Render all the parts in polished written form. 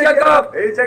Asia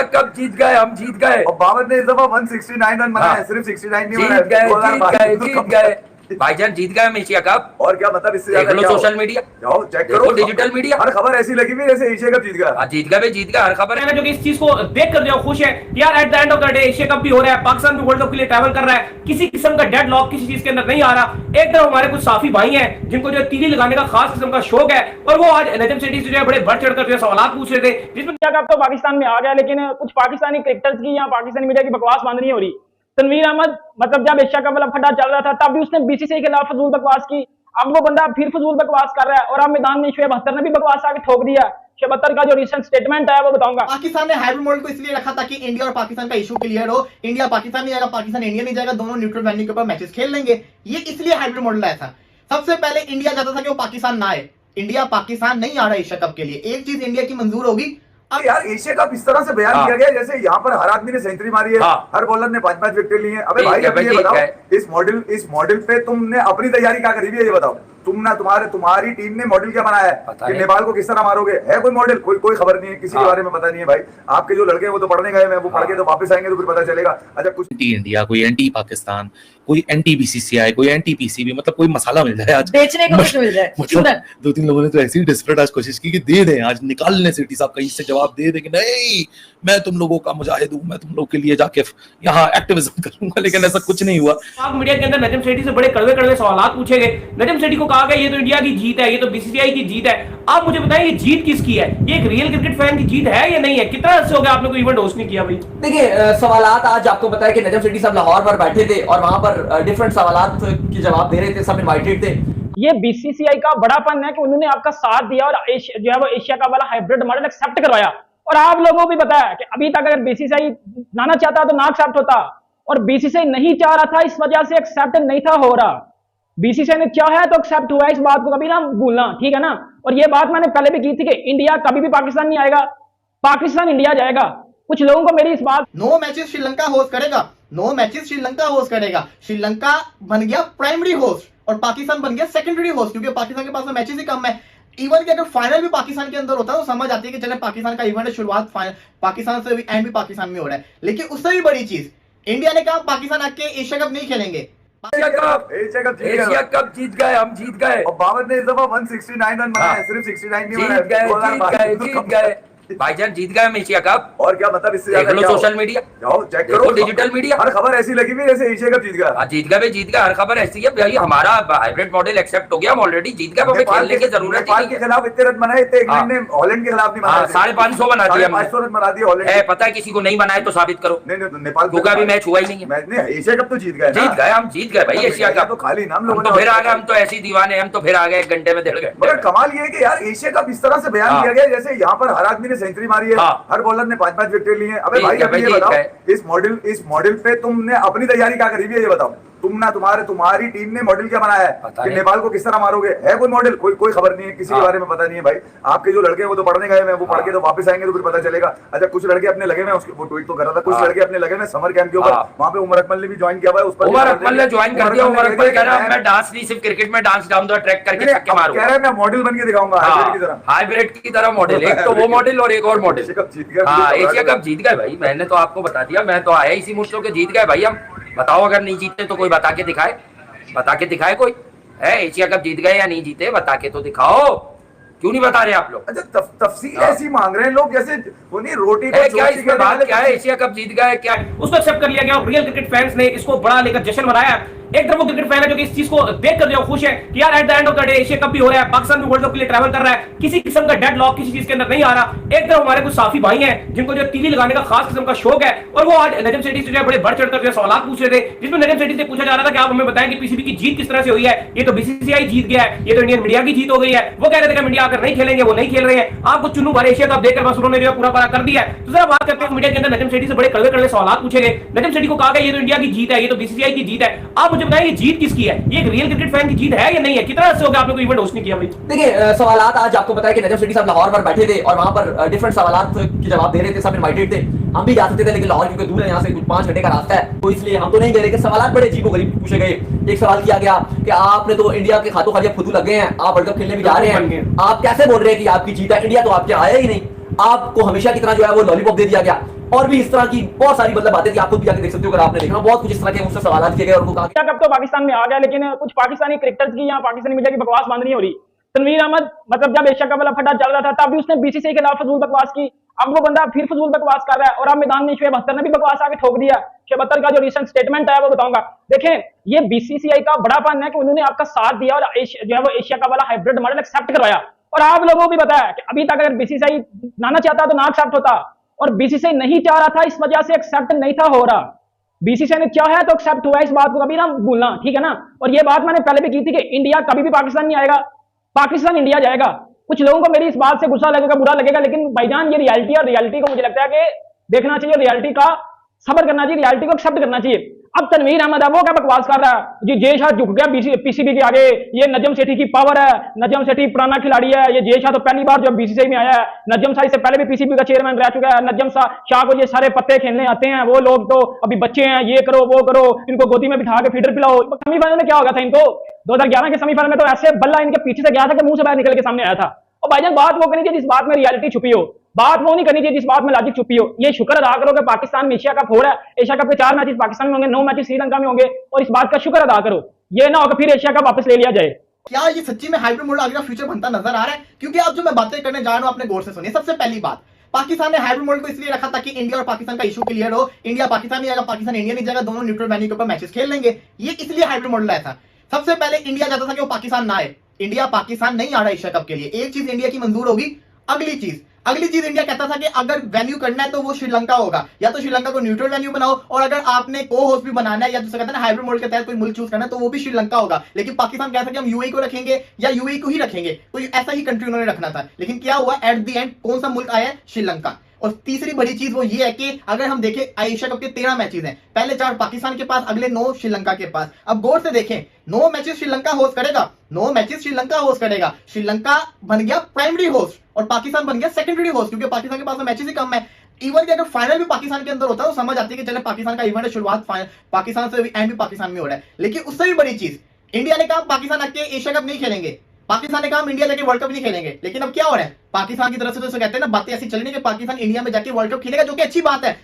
cup जीत गए, हम जीत गए। और बाबर ने इस दफा 169 रन बनाए, सिर्फ 69 नहीं बनाए, जीत गए भाईजान, जीत गए हम एशिया कप। और क्या मतलब इससे देख लो सोशल मीडिया, जाओ चेक करो, डिजिटल मीडिया, हर खबर ऐसी लगी हुई जैसे एशिया कप जीत गया। जीत गए, जीत गए, हर खबर है जो कि इस चीज को देख कर जो खुश है यार, at the end of the day Asia cup भी हो रहा है, पाकिस्तान भी वर्ल्ड कप के लिए ट्रैवल कर रहा है, किसी किस्म का डेड लॉक किसी चीज के अंदर नहीं आ रहा। एक तरफ हमारे कुछ साफी भाई हैं जिनको जो तीली लगाने का खास किस्म का शौक है, और वो आज नजम सेठी से जो है बड़े बढ़ चढ़कर जो सवाल पूछ रहे थे, जिसमें कप तो पाकिस्तान में आ गया, लेकिन कुछ पाकिस्तानी क्रिकेटर्स की या पाकिस्तानी मीडिया की बकवास बंद नहीं हो रही। तनवीर अहमद मतलब जब एशिया कप वाला फटा चल रहा था तब भी उसने बीसीसीआई के खिलाफ फजूल बकवास की, अब वो बंदा फिर फजूल बकवास कर रहा है, और अब मैदान में शुएब अख्तर ने भी बकवास आके ठोक दिया। शुएब अख्तर का जो रिसेंट स्टेटमेंट है वो बताऊंगा। पाकिस्तान ने हाइब्रिड मॉडल को इसलिए रखा ताकि इंडिया और पाकिस्तान का इशू क्लियर हो, इंडिया पाकिस्तान नहीं जाएगा, पाकिस्तान इंडिया नहीं जाएगा, दोनों न्यूट्रल वेन्यू के ऊपर मैचेस खेल लेंगे, ये इसलिए हाइब्रिड मॉडल आया था। सबसे पहले इंडिया चाहता था कि वो पाकिस्तान ना आए, इंडिया पाकिस्तान नहीं आ रहा एशिया कप के लिए, एक चीज इंडिया की मंजूर होगी। अब यार एशिया कप इस तरह से बयान किया गया जैसे यहाँ पर हर आदमी ने सेंचुरी मारी है, हर बॉलर ने 5-5 विकेट लिए हैं। अबे भाई अब ये बताओ, इस मॉडल पे तुमने अपनी तैयारी क्या करी हुई है, ये बताओ। तुम्हारी टीम ने मॉडल क्या बनाया है कि नेपाल को किस तरह मारोगे? है कोई मॉडल? कोई खबर नहीं है, किसी के बारे में पता नहीं है भाई। आपके जो लड़के हैं वो तो पढ़ने गए हैं, वो पढ़ के तो वापस आएंगे तो फिर पता चलेगा। अच्छा, कुछ एंटी इंडिया, कोई एंटी पाकिस्तान, कोई एंटी बीसीसीआई, कोई एंटी पीसीबी, मतलब कोई मसाला मिल जाए आज बेचने को कुछ मिल जाए। मतलब 2-3 लोगों ने तो ऐसी डेस्परेट आज कोशिश की कि दे दें, आज निकालने सेठी साहब कहीं से जवाब दे दें कि नहीं मैं तुम लोगों का मुजाहिद हूं, मैं तुम लोग के लिए जाके यहाँ एक्टिविज्म करूंगा, लेकिन ऐसा कुछ नहीं हुआ। पाक मीडिया के अंदर नजम सेठी से बड़े कड़वे सवाल पूछे गए। नजम सेठी को कहा गया ये तो इंडिया की जीत है, ये तो बीसीसीआई की जीत है। आप मुझे बताएं ये जीत किसकी है? ये एक रियल क्रिकेट फैन की जीत है या नहीं है? कितना अर्से हो गया आपने कोई इवेंट होस्ट नहीं किया भाई? देखिए सवालात आज आपको बताया कि नजम सेठी साहब लाहौर पर बैठे थे और वहां पर डिफरेंट सवालात के जवाब दे रहे थे, सब इनवाइटेड थे। ये बीसीसीआई का बड़ापन है कि उन्होंने आपका साथ दिया और जो है वो एशिया का वाला हाइब्रिड मॉडल एक्सेप्ट करवाया। और आप लोगों को भी बताया कि अभी तक अगर बीसीसीआई लाना चाहता तो ना एक्सेप्ट होता, और बीसीसीआई नहीं चाह रहा था, इस वजह से एक्सेप्ट नहीं था हो रहा। बीसीसीआई ने चाहा है तो एक्सेप्ट हुआ, इस बात को कभी ना भूलना, ठीक है ना। और ये बात मैंने पहले भी की थी कि इंडिया कभी भी पाकिस्तान नहीं आएगा, पाकिस्तान इंडिया जाएगा। कुछ लोगों को मेरी इस बात, 9 मैचेस श्रीलंका होस्ट करेगा, 9 मैचेस श्रीलंका होस्ट करेगा, श्रीलंका बन गया प्राइमरी होस्ट और पाकिस्तान बन गया सेकेंडरी होस्ट, क्योंकि पाकिस्तान के पास में मैचेस ही कम है। इवन कि अगर फाइनल भी पाकिस्तान के अंदर होता है तो समझ आती है कि चले पाकिस्तान का इवेंट है, शुरुआत पाकिस्तान से भी एंड भी पाकिस्तान में हो रहा है। लेकिन उससे भी बड़ी चीज, इंडिया ने कहा पाकिस्तान आके एशिया कप नहीं खेलेंगे। एशिया कप जीत गए, हम जीत गए। और बाबर ने इस दफा 169 रन बनाए, सिर्फ 69 नहीं बनाए, जीत गए भाईजान, जीत गए हम एशिया कप। और क्या मतलब इससे देख लो सोशल मीडिया, जाओ चेक करो, डिजिटल मीडिया, हर खबर ऐसी लगी हुई जैसे एशिया कप जीत गया। जीत गए, जीत गए, हर खबर ऐसी है भाई। हमारा हाइब्रिड मॉडल एक्सेप्ट हो गया, हम ऑलरेडी जीत गए, हमें खेलने की जरूरत नेपाल के खिलाफ इतने रन बनाए, इंग्लैंड ने हॉलैंड के खिलाफ नहीं बनाए, 550 बना दिया, 500 रन बना दिए हॉलैंड। पता है किसी को नहीं बनाए तो साबित करो। नहीं नेपाल का भी मैच हुआ ही नहीं है, एशिया कप तो जीत गए, जीत गए, हम जीत गए भाई एशिया कप। तो खाली नाम लोगों ने फिर आ गए, हम तो ऐसी दीवाने, हम तो फिर आ गए, 1 घंटे में डेढ़ घंटे। मगर कमाल ये है कि यार एशिया कप इस तरह से बयान किया गया जैसे यहाँ पर हर आदमी ने सेंचुरी मारी है, हर बॉलर ने 5-5 विकेट लिए हैं। अबे भाई अब ये बताओ, इस मॉडल पे तुमने अपनी तैयारी क्या करी हुई है, ये बताओ। तुम्हारी टीम ने मॉडल क्या बनाया है कि नेपाल को किस तरह मारोगे? है कोई मॉडल? कोई खबर नहीं है, किसी के बारे में पता नहीं है भाई। आपके जो लड़के हैं वो तो पढ़ने गए हैं, वो पढ़ के तो वापस आएंगे तो फिर पता चलेगा। अच्छा, कुछ लड़के अपने लगे में, वो ट्वीट तो कर रहा था, कुछ लड़के अपने लगे में समर कैंप के ऊपर, वहां पे उमर अकमल ने भी ज्वाइन किया हुआ है। उस पर उमर अकमल ने ज्वाइन कर दिया। उमर अकमल कह रहा है मैं डांस नहीं, सिर्फ क्रिकेट में डांस डाउन द ट्रैक करके छक्के मारूंगा। कह रहा है मैं मॉडल बन के दिखाऊंगा हाइब्रिड की तरह मॉडल। एक तो वो मॉडल और एक और मॉडल। एशिया कप जीत गए भाई, मैंने तो आपको बता दिया, मैं तो आया इसी मुद्दों के, जीत गए भाई हम। बताओ अगर नहीं जीतते तो कोई बता के दिखाए कोई है एशिया कप जीत गए या नहीं जीते, बता के तो दिखाओ। क्यों नहीं बता रहे आप लोग? अच्छा, तफसील ऐसी मांग रहे हैं लोग जैसे रोटी क्या इसमें बात क्या है? एशिया कप जीत गए क्या उसको एक्सेप्ट कर लिया गया। रियल क्रिकेट फैंस ने इसको बड़ा लेकर जश्न मनाया। एक तरफ वो क्रिकेट फैन है जो कि इस चीज को देखकर जो खुश है कि यार at the end of the day Asia cup भी हो रहा है, पाकिस्तान भी वर्ल्ड कप के लिए ट्रैवल कर रहा है, किसी किस्म का डेड लॉक किसी चीज के अंदर नहीं आ रहा। एक तरफ हमारे कुछ साफी भाई हैं जिनको जो तीली लगाने का खास किस्म का शौक है, और वो आज नजम सेठी से जो है बड़े बढ़ चढ़कर जो सवाल पूछ रहे थे, जिसमें नजम सेठी से पूछा जा रहा था कि आप हमें बताएं कि पीसीबी की जीत किस तरह से हुई है। ये तो बीसीसीआई जीत गया है, ये तो इंडियन मीडिया की जीत हो गई है। वो कह रहे थे कि इंडिया अगर नहीं खेलेंगे, वो नहीं खेल रहे हैं। आपको चुनू भर एशिया कप देखकर बस उन्होंने जो पूरा कर दिया है। तो जरा बात करते हैं मीडिया के अंदर नजम सेठी से बड़े कड़वे सवाल पूछे गए। नजम सेठी को कहा गया ये तो इंडिया की जीत है, ये तो बीसीसीआई की जीत है। आप मुझे बताएं ये जीत किसकी है? ये एक रियल क्रिकेट फैन की जीत है या नहीं है? कितना अर्से हो गया आपने कोई इवेंट होस्ट नहीं किया भाई? देखिए सवालात आज आपको बताया कि नजम सेठी साहब लाहौर पर बैठे थे और वहां पर डिफरेंट सवालात के जवाब दे रहे थे, सब इनवाइटेड थे। हम भी जा सकते थे लेकिन लाहौर क्योंकि दूर है, यहाँ से कुछ 5 घंटे का रास्ता है, तो इसलिए हम तो नहीं गए। लेकिन सवाल बड़े अजीबोगरीब पूछे गए। एक सवाल किया गया कि आपने तो इंडिया के खातों खाली फुदू लग गए हैं, आप वर्ल्ड कप खेलने भी जा रहे हैं, आप कैसे बोल रहे हैं कि आपकी जीत है? इंडिया तो आपके आया ही नहीं। आपको हमेशा की तरह जो है वो लॉलीपॉप दे दिया गया, और भी इस तरह की बहुत सारी मतलब बातें थी, आप खुद भी जाके देख सकते हो अगर आपने देखना, बहुत कुछ इस तरह के मुझसे सवाल किए गए और उनको कहा एशिया कप तो पाकिस्तान में आ गया, लेकिन कुछ पाकिस्तानी क्रिकेटर्स की यहाँ पाकिस्तानी मीडिया की बकवास बंद नहीं हो रही। तनवीर अहमद मतलब जब एशिया कप वाला फटा चल रहा था तब भी उसने बीसीसीआई के खिलाफ फजूल बकवास की, अब वो बंदा फिर फजूल बकवास कर रहा है, और अब मैदान में शुएब अख्तर ने भी बकवास आके ठोक दिया। शुएब अख्तर का जो रिसेंट स्टेटमेंट है वो बताऊंगा। देखें, ये बीसीसीआई का बड़ापन है कि उन्होंने आपका साथ दिया और जो है वो एशिया कप वाला हाइब्रिड मॉडल एक्सेप्ट करवाया, और आप लोगों को भी पता है कि अभी तक अगर बीसीसीआई ना चाहता तो ना एक्सेप्ट होता, और बीसीसीआई नहीं चाह रहा था, इस वजह से एक्सेप्ट नहीं था हो रहा। बीसीसीआई ने चाहा है तो एक्सेप्ट हुआ, इस बात को कभी ना भूलना, ठीक है ना। और ये बात मैंने पहले भी की थी कि इंडिया कभी भी पाकिस्तान नहीं आएगा, पाकिस्तान इंडिया जाएगा। कुछ लोगों को मेरी इस बात से गुस्सा लगेगा, बुरा लगेगा, लेकिन भाईजान ये रियलिटी, और रियलिटी को मुझे लगता है कि देखना चाहिए, रियलिटी का सबर करना चाहिए, रियलिटी को एक्सेप्ट करना चाहिए। अब तनवीर अहमद है वो क्या बकवास कर रहा है जी, जय शाह झुक गया पीसीबी के आगे, ये नजम सेठी की पावर है, नजम सेठी पुराना खिलाड़ी है, ये जय शाह तो पहली बार जब बीसीसीआई में आया है, नजम शाह से पहले भी पीसीबी का चेयरमैन रह चुका है, नजम शाह को ये सारे पत्ते खेलने आते हैं, वो लोग तो अभी बच्चे हैं, ये करो वो करो, इनको गोदी में बिठा के फीडर पिलाओ। सेमीफाइनल में क्या होगा था इनको, 2011 के सेमीफाइनल में तो ऐसे बल्ला इनके पीछे से गया था कि मुंह से बाहर निकल के सामने आया था। और भाईजान बात वो करनी चाहिए जिस बात में रियलिटी छुपी हो, बात वो नहीं करनी चाहिए जिस बात में लॉजिक छुपी हो। ये शुक्र अदा करो कि पाकिस्तान में एशिया कप हो रहा है, एशिया कप के 4 मैचेस पाकिस्तान में होंगे, 9 मैचेस श्रीलंका में होंगे, और इस बात का शुक्र अदा करो, ये ना हो कि फिर एशिया कप वापस ले लिया जाए। क्या ये सच्ची में हाइब्रिड मॉडल आगे का फ्यूचर बनता नजर आ रहा है? क्योंकि अब जो मैं बातें करने जा रहा हूं आपने गौर से सुनिए। सबसे पहली बात, पाकिस्तान ने हाइब्रिड मॉडल को इसलिए रखा था कि इंडिया और पाकिस्तान का इशू क्लियर हो, इंडिया पाकिस्तान नहीं जाएगा, पाकिस्तान इंडिया नहीं जाएगा, दोनों न्यूट्रल वेन्यू के ऊपर मैचेस खेल लेंगे, ये इसलिए हाइब्रिड मॉडल आया था। सबसे पहले इंडिया चाहता था कि वो पाकिस्तान ना आए, इंडिया पाकिस्तान नहीं आ रहा एशिया कप के लिए, एक चीज इंडिया की मंजूर होगी। अगली चीज इंडिया कहता था कि अगर वेन्यू करना है तो वो श्रीलंका होगा, या तो श्रीलंका को न्यूट्रल वेन्यू बनाओ, और अगर आपने को होस्ट भी बनाना है या दूसरा कहता है ना हाइब्रिड मॉडल के तहत कोई मुल्क चूज करना है तो वो भी श्रीलंका होगा। लेकिन पाकिस्तान कहता था कि हम यूएई को रखेंगे या यूएई को ही रखेंगे, तो ऐसा ही कंट्री उन्होंने रखना था। लेकिन क्या हुआ एट द एंड, कौन सा मुल्क आया? श्रीलंका। और तीसरी बड़ी चीज वो ये है कि अगर हम देखें एशिया कप के 13 मैचेस हैं, पहले 4 पाकिस्तान के पास, अगले 9 श्रीलंका के पास। अब गौर से देखें, 9 मैचेस श्रीलंका होस्ट करेगा, 9 मैचेस श्रीलंका होस्ट करेगा, श्रीलंका बन गया प्राइमरी होस्ट और पाकिस्तान बन गया सेकेंडरी होस्ट, क्योंकि पाकिस्तान के पास मैचेस ही कम है। इवन कि अगर फाइनल भी पाकिस्तान के अंदर होता है तो समझ आती है कि चले पाकिस्तान का इवेंट है, शुरुआत पाकिस्तान से, एंड भी पाकिस्तान में हो रहा है। लेकिन उससे भी बड़ी चीज, इंडिया ने कहा पाकिस्तान आके एशिया कप नहीं खेलेंगे, पाकिस्तान ने कहा हम इंडिया लेके वर्ल्ड कप नहीं खेलेंगे। लेकिन अब क्या हो रहा है, पाकिस्तान की तरफ से तो कहते हैं ना, बातें ऐसी चल रही है कि पाकिस्तान इंडिया में जाके वर्ल्ड कप खेलेगा, जो कि अच्छी बात है।